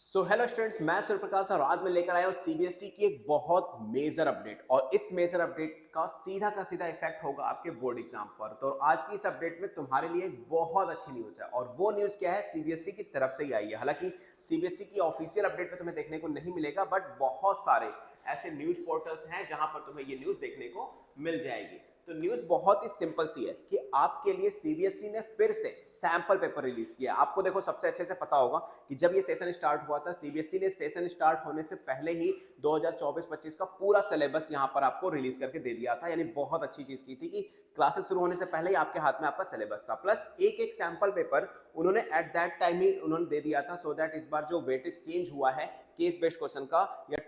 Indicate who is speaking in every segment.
Speaker 1: So hello students, मैं सूर्यप्रकाश और आज मैं लेकर आया हूँ सीबीएसई की एक बहुत मेजर अपडेट। और इस मेजर अपडेट का सीधा इफेक्ट होगा आपके बोर्ड एग्जाम पर। तो आज की इस अपडेट में तुम्हारे लिए एक बहुत अच्छी न्यूज़ है, और वो न्यूज़ क्या है, सीबीएसई की तरफ से ही आई है। हालांकि सीबीएसई की ऑफिशियल अपडेट में तुम्हें देखने को नहीं मिलेगा, बट बहुत सारे ऐसे न्यूज पोर्टल्स हैं जहां पर तुम्हें ये न्यूज़ देखने को मिल जाएगी। तो न्यूज़ बहुत ही सिंपल सी है कि आपके लिए सीबीएसई ने फिर से सैंपल पेपर रिलीज किया। आपको देखो सबसे अच्छे से पता होगा कि जब ये सेशन स्टार्ट हुआ था, सीबीएसई ने सेशन स्टार्ट होने से पहले ही 2024-25 का पूरा सिलेबस यहाँ पर आपको रिलीज करके दे दिया था। यानी बहुत अच्छी चीज की थी कि क्लासेस शुरू होने से पहले ही आपके हाथ में आपका सिलेबस था, प्लस एक एक सैंपल पेपर उन्होंने एट दैट टाइम ही उन्होंने दे दिया था, सो दैट इस बार जो वेटेज चेंज हुआ है केस बेस्ड क्वेश्चन का या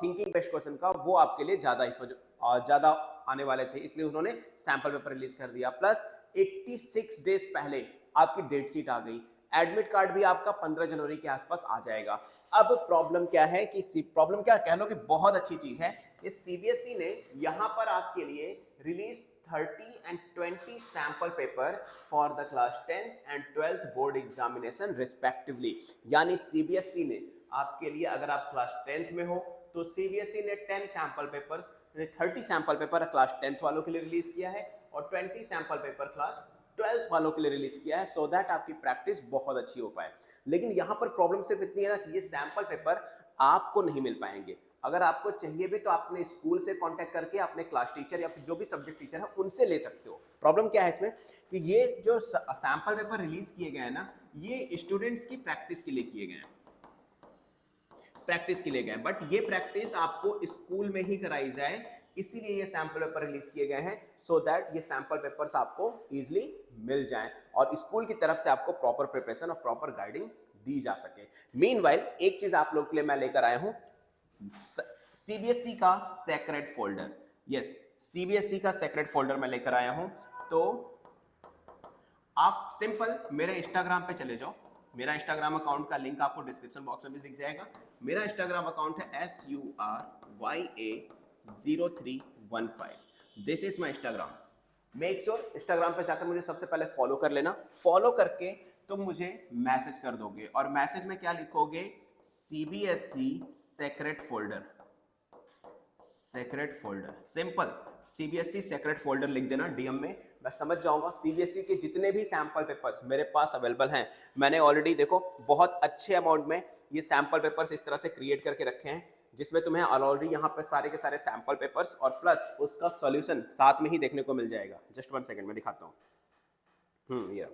Speaker 1: थिंकिंग बेस्ड क्वेश्चन का, वो आपके लिए ज्यादा आने वाले थे, इसलिए उन्होंने सैंपल पेपर रिलीज कर दिया। प्लस 86 डेज पहले आपकी डेट शीट आ गई। एडमिट कार्ड भी आपका 15 जनवरी के आसपास आ जाएगा। अब प्रॉब्लम क्या है कि प्रॉब्लम क्या कह लो कि बहुत अच्छी चीज है कि सीबीएसई ने यहां पर आपके लिए release 30 and 20 sample paper for the class 10th and 12th board examination respectively. यानी सीबीएसई ने आपके लिए, अगर आप क्लास 10th में हो तो सीबीएसई ने 10 sample papers 30 sample paper class 10th वालों के लिए रिलीज किया है और 20 सैंपल पेपर क्लास 12th वालों के लिए रिलीज किया है, सो दैट आपकी प्रैक्टिस बहुत अच्छी हो पाए। लेकिन यहाँ पर प्रॉब्लम सिर्फ इतनी है ना कि ये सैंपल पेपर आपको नहीं मिल पाएंगे। अगर आपको चाहिए भी तो अपने स्कूल से कांटेक्ट करके अपने क्लास टीचर या फिर जो भी सब्जेक्ट टीचर है उनसे ले सकते हो। प्रॉब्लम क्या है इसमें कि ये जो सैंपल पेपर रिलीज किए गए हैं ना, ये स्टूडेंट्स की प्रैक्टिस के लिए किए गए हैं, प्रैक्टिस के लिए गए, बट ये प्रैक्टिस आपको स्कूल में ही कराई जाए, इसीलिए ये सैंपल पेपर रिलीज किए गए हैं, सो दैट ये सैंपल पेपर्स आपको इजीली मिल जाएं और स्कूल की तरफ से आपको प्रॉपर प्रिपरेशन और प्रॉपर गाइडिंग दी जा सके। मीनवाइल एक चीज आप लोग के लिए मैं लेकर आया हूं, सीबीएसई का सेक्रेट फोल्डर। यस, सीबीएसई का सेक्रेट फोल्डर मैं लेकर आया हूं। तो आप सिंपल मेरे इंस्टाग्राम पे चले जाओ। मेरा इंस्टाग्राम अकाउंट का लिंक आपको डिस्क्रिप्शन बॉक्स में भी दिख जाएगा। मेरा इंस्टाग्राम अकाउंट है SURYA0315। This is my Instagram. Make sure Instagram पे जाकर मुझे सबसे पहले फॉलो कर लेना। फॉलो करके तुम मुझे मैसेज कर दोगे और मैसेज में क्या लिखोगे, CBSE secret folder. Secret folder, simple CBSE secret folder लिख देना डीएम में, मैं समझ जाऊंगा। सीबीएसई के जितने भी सैंपल पेपर्स मेरे पास अवेलेबल हैं, मैंने ऑलरेडी देखो बहुत अच्छे अमाउंट में ये सैंपल पेपर्स इस तरह से क्रिएट करके रखे हैं, जिसमें तुम्हें ऑलरेडी यहाँ पे सारे के सारे सैंपल पेपर्स और प्लस उसका सॉल्यूशन साथ में ही देखने को मिल जाएगा। जस्ट 1 सेकंड में दिखाता हूँ। ये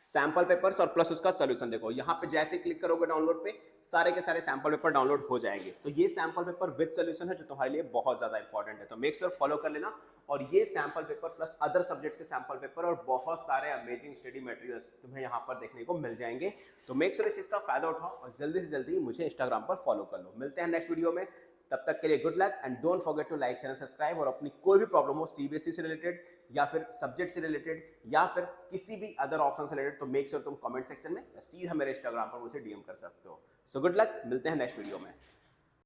Speaker 1: सैंपल पेपर्स और प्लस उसका सॉल्यूशन देखो, यहाँ पे जैसे क्लिक करोगे डाउनलोड पे, सारे के सारे सैंपल पेपर डाउनलोड हो जाएंगे। तो ये सैंपल पेपर विद सॉल्यूशन है जो तुम्हारे लिए बहुत ज्यादा इंपॉर्टेंट है, तो मेक श्योर फॉलो कर लेना। और ये sample paper plus other subjects के सैंपल पेपर और बहुत सारे अमेजिंग स्टडी मटेरियल्स तुम्हें यहाँ पर देखने को मिल जाएंगे। तो मेक श्योर इस चीज का फायदा उठाओ और जल्दी से जल्दी मुझे इंस्टाग्राम पर फॉलो कर लो। मिलते हैं नेक्स्ट वीडियो में, तब तक के लिए good luck and don't forget to like share subscribe. और अपनी कोई भी प्रॉब्लम हो सीबीएसई से रिलेटेड या फिर सब्जेक्ट से रिलेटेड या फिर किसी भी अदर ऑप्शन से रिलेटेड, तो मेक श्योर तुम कमेंट सेक्शन में या सीधा मेरे इंस्टाग्राम पर मुझे डीएम कर सकते हो। सो गुड लक, मिलते हैं नेक्स्ट वीडियो में।